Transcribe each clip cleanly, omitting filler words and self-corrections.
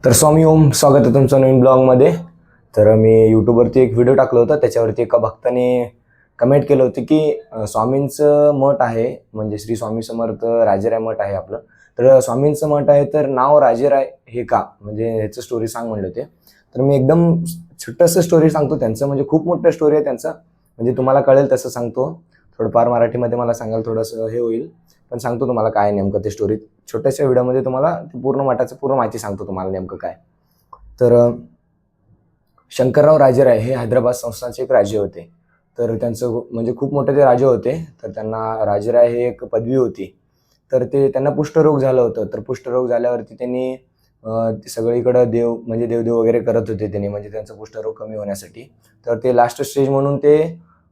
तर स्वामी ओम, स्वागत आहे तुमचं नवीन ब्लॉगमध्ये. तर मी यूट्यूबवरती एक व्हिडिओ टाकला होता, त्याच्यावरती एका भक्ताने कमेंट केलं होतं की स्वामींचं मठ आहे, म्हणजे श्री स्वामी समर्थ राजेराय मठ आहे आपलं. तर स्वामींचं मठ आहे तर नाव राजेराय हे का, म्हणजे ह्याचं स्टोरी सांग म्हणलं होते. तर मी एकदम छोटंसं स्टोरी सांगतो त्यांचं, म्हणजे खूप मोठं स्टोरी आहे त्यांचं, म्हणजे तुम्हाला कळेल तसं सांगतो. थोडंफार मराठीमध्ये मला सांगाल थोडंसं हे होईल, पण सांगतो तुम्हाला काय नेमकं ते स्टोरी. छोट्याशा व्हिडिओमध्ये तुम्हाला पूर्ण मठाचं पूर्ण माहिती सांगतो तुम्हाला नेमकं काय. तर शंकरराव राजेराय हे हैदराबाद संस्थानचे एक राजे होते. तर त्यांचं म्हणजे खूप मोठे ते राजे होते. तर त्यांना राजेराय हे एक पदवी होती. तर त्यांना कुष्ठरोग झालं होतं. तर कुष्ठरोग झाल्यावरती त्यांनी सगळीकडं म्हणजे देवदेव वगैरे करत होते त्यांनी, म्हणजे त्यांचा कुष्ठरोग कमी होण्यासाठी. तर ते लास्ट स्टेज म्हणून ते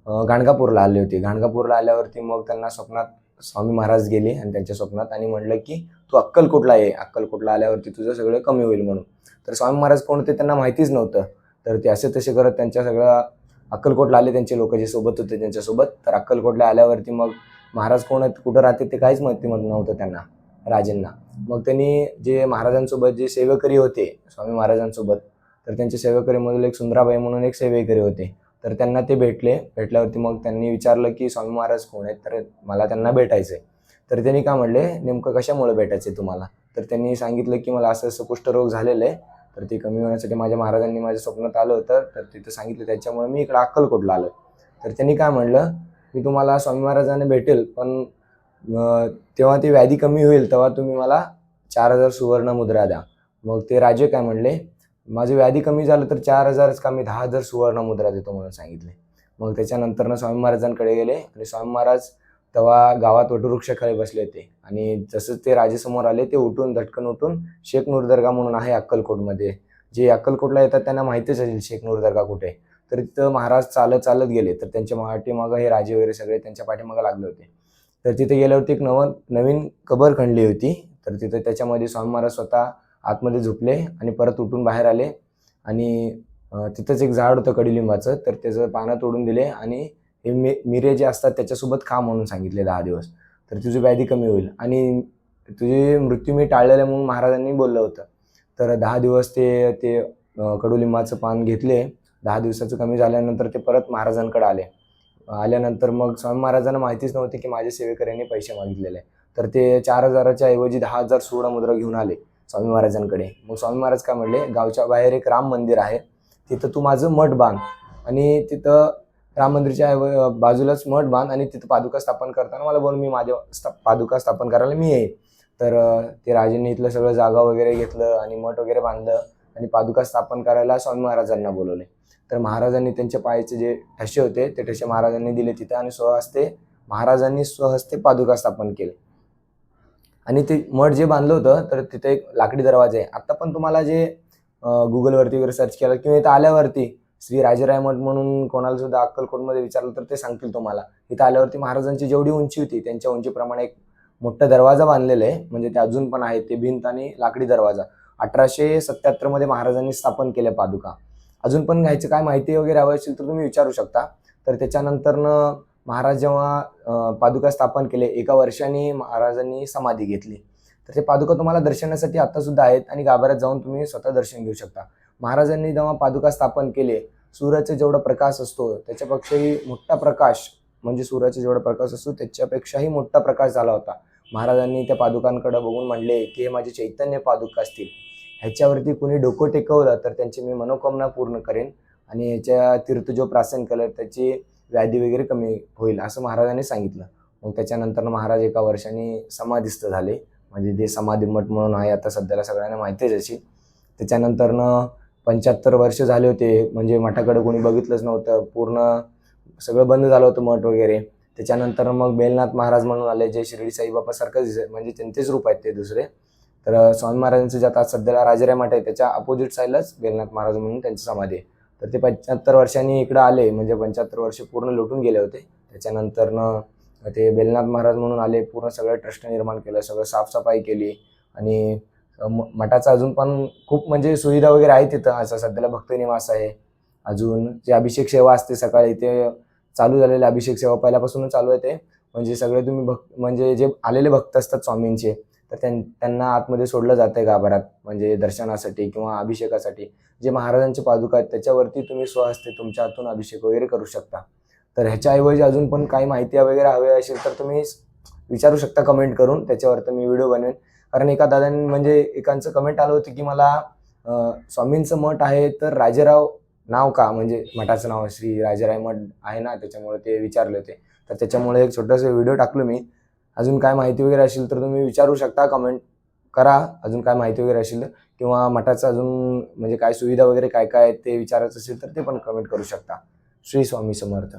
गाणगापूरला आले होते. गाणगापूरला आल्यावरती मग त्यांना स्वप्नात स्वामी महाराज गेले आणि त्यांच्या स्वप्नात आणि म्हणलं की तू अक्कलकोटला ये, अक्कलकोटला आल्यावरती तुझं सगळं कमी होईल म्हणून. तर स्वामी महाराज कोण होते त्यांना माहितीच नव्हतं. तर ते असे तसे करत त्यांच्या सगळ्या अक्कलकोटला आले, त्यांचे लोक जे सोबत होते त्यांच्यासोबत. तर अक्कलकोटला आल्यावरती मग महाराज कोण आहेत, कुठं राहते ते काहीच माहिती नव्हतं त्यांना, राजेंना. मग त्यांनी जे महाराजांसोबत जे सेवेकरी होते स्वामी महाराजांसोबत, तर त्यांच्या सेवेकरीमधील एक सुंदराबाई म्हणून एक सेवेकरी होते. तर त्यांना ते भेटल्यावरती मग त्यांनी विचारलं की स्वामी महाराज कोण आहेत, तर मला त्यांना भेटायचं आहे. तर त्यांनी काय म्हणले, नेमकं कशामुळे भेटायचं आहे तुम्हाला. तर त्यांनी सांगितलं की मला असं असं कुष्ठरोग झालेलं आहे, तर ते कमी होण्यासाठी माझ्या महाराजांनी माझ्या स्वप्नात आलं होतं, तर तिथं सांगितलं, त्याच्यामुळे मी इकडं अक्कलकोटला आलो. तर त्यांनी काय म्हणलं, मी तुम्हाला स्वामी महाराजांना भेटेल, पण तेव्हा ती व्याधी कमी होईल तेव्हा तुम्ही मला 4,000 सुवर्ण मुद्रा द्या. मग ते राजे काय म्हणले, माझी व्याधी कमी झालं तर 4,000च का, मी 10,000 सुवर्ण मुद्रा देतो म्हणून सांगितले. मग त्याच्यानंतर स्वामी महाराजांकडे गेले आणि स्वामी महाराज तेव्हा गावात वटवृक्षाखाली बसले होते. आणि जसंच ते राजेसमोर आले, ते धटकन उठून शेखनूर दर्गा म्हणून आहे अक्कलकोटमध्ये, जे अक्कलकोटला येतात त्यांना माहितीच असेल शेखनूर दर्गा कुठे. तर तिथं महाराज चालत चालत गेले. तर त्यांच्या पाठीमागं हे राजे वगैरे सगळे त्यांच्या पाठीमागं लागले होते. तर तिथे गेल्यावरती एक नवीन कबर खणली होती. तर तिथं त्याच्यामध्ये स्वामी महाराज स्वतः आतमध्ये झोपले आणि परत उठून बाहेर आले. आणि तिथंच एक झाड होतं कडुलिंबाचं, तर त्याचं पानं तोडून दिले आणि हे मिरे जे असतात त्याच्यासोबत खा म्हणून सांगितले 10 दिवस, तर तुझी व्याधी कमी होईल आणि तुझे मृत्यू मी टाळलेला म्हणून महाराजांनी बोललं होतं. तर 10 दिवस ते ते कडुलिंबाचं पान घेतले. 10 दिवसाचं कमी झाल्यानंतर ते परत महाराजांकडे आले. आल्यानंतर मग स्वामी महाराजांना माहितीच नव्हते की माझ्या सेवेकऱ्यांनी पैसे मागितलेले. तर ते 4,000च्या ऐवजी 10,000 सुवर्णमुद्रा घेऊन आले स्वामी महाराजांकडे. मग स्वामी महाराज काय म्हणले, गावच्या बाहेर एक राम मंदिर आहे, तिथं तू माझं मठ बांध आणि तिथं राम मंदिरच्या बाजूलाच मठ बांध आणि तिथं पादुका स्थापन करताना मला बोल, मी माझ्या पादुका स्थापन करायला मी येईल. तर ते राजेंनी इथलं सगळं जागा वगैरे घेतलं आणि मठ वगैरे बांधलं आणि पादुका स्थापन करायला स्वामी महाराजांना बोलवले. तर महाराजांनी त्यांच्या पायाचे जे ठसे होते ते ठसे महाराजांनी दिले तिथं आणि महाराजांनी स्वहस्ते पादुका स्थापन केले. आणि ते मठ जे बांधलं होतं तर तिथे एक लाकडी दरवाजा आहे. आता पण तुम्हाला जे गुगलवरती वगैरे सर्च केलं किंवा इथं आल्यावरती श्री राजेराय मठ म्हणून कोणाला सुद्धा अक्कलकोटमध्ये विचारलं तर ते सांगतील तुम्हाला. इथं आल्यावरती महाराजांची जेवढी उंची होती त्यांच्या उंचीप्रमाणे एक मोठा दरवाजा बांधलेला आहे, म्हणजे ते अजून पण आहे, ते भिंत आणि लाकडी दरवाजा. 1877 मध्ये महाराजांनी स्थापन केल्या पादुका. अजून पण घ्यायचं काय माहिती वगैरे हवी असेल तर तुम्ही विचारू शकता. तर त्याच्यानंतरनं महाराज जेव्हा पादुका स्थापन केले, एका वर्षाने महाराजांनी समाधी घेतली. तर ते पादुका तुम्हाला दर्शनासाठी आता सुद्धा आहेत आणि गाभाऱ्यात जाऊन तुम्ही स्वतः दर्शन घेऊ शकता. महाराजांनी जेव्हा पादुका स्थापन केले, सूर्याचा जेवढा प्रकाश असतो त्याच्यापेक्षाही मोठा प्रकाश, म्हणजे सूर्याचा जेवढा प्रकाश असतो त्याच्यापेक्षाही मोठा प्रकाश झाला होता. महाराजांनी त्या पादुकांकडे बघून म्हणले की हे माझे चैतन्य पादुका असतील, ह्याच्यावरती कुणी डोकं टेकवलं तर त्यांची मी मनोकामना पूर्ण करेन आणि ह्याच्या तीर्थ जो प्राशन केलं त्याची व्याधी वगैरे कमी होईल, असं महाराजांनी सांगितलं. मग त्याच्यानंतर महाराज एका वर्षाने समाधीस्थ झाले, म्हणजे ते समाधी मठ म्हणून आहे आता सध्याला सगळ्यांना माहितीच अशी. त्याच्यानंतरनं 75 वर्ष झाले होते, म्हणजे मठाकडे कोणी बघितलंच नव्हतं, पूर्ण सगळं बंद झालं होतं मठ वगैरे. त्याच्यानंतर मग बेलनाथ महाराज म्हणून आले, जे शिर्डी साईबाबा सारखं म्हणजे त्यांचेच रूप आहेत ते दुसरे. तर स्वामी महाराजांचं जे आता सध्याला राजेराय मठ आहे त्याच्या अपोजिट साईडलाच बेलनाथ महाराज म्हणून त्यांची समाधी आहे. तर ते 75 वर्षांनी इकडं आले, म्हणजे 75 वर्ष पूर्ण लुटून गेले होते. त्याच्यानंतरनं ते बेलनाथ महाराज म्हणून आले, पूर्ण सगळं ट्रस्ट निर्माण केलं, सगळं साफसफाई केली आणि मठाचं अजून पण खूप म्हणजे सुविधा वगैरे आहे तिथं. असं सध्याला भक्त निवास आहे. अजून जे अभिषेक सेवा असते सकाळी, ते चालू झालेले अभिषेक सेवा पहिल्यापासूनच चालू आहे ते. म्हणजे सगळे तुम्ही म्हणजे जे आलेले भक्त असतात स्वामींचे, तर त्यांना आतमध्ये सोडलं जातंय गाभाऱ्यात, म्हणजे दर्शनासाठी किंवा अभिषेकासाठी. जे महाराजांचे पादुका आहेत त्याच्यावरती तुम्ही स्वहस्ते तुमच्या हातून अभिषेक वगैरे करू शकता. तर ह्याच्याऐवजी अजून पण काही माहिती वगैरे हवी असेल तर तुम्ही विचारू शकता कमेंट करून, त्याच्यावर तर मी व्हिडिओ बनवेन. कारण एका दादांनी म्हणजे एकांचं कमेंट आलं होतं की मला स्वामींचं मठ आहे तर राजेराव नाव का, म्हणजे मठाचं नाव श्री राजेराय मठ आहे ना, त्याच्यामुळे ते विचारले होते. तर त्याच्यामुळे एक छोटासा व्हिडिओ टाकलो मी. अजून काय माहिती वगैरे असेल तर तुम्ही विचारू शकता, कमेंट करा अजून काय माहिती वगैरे असेल तर, किंवा मठाचं अजून म्हणजे काय सुविधा वगैरे काय काय ते विचारायचं असेल तर ते पण कमेंट करू शकता. श्री स्वामी समर्थ.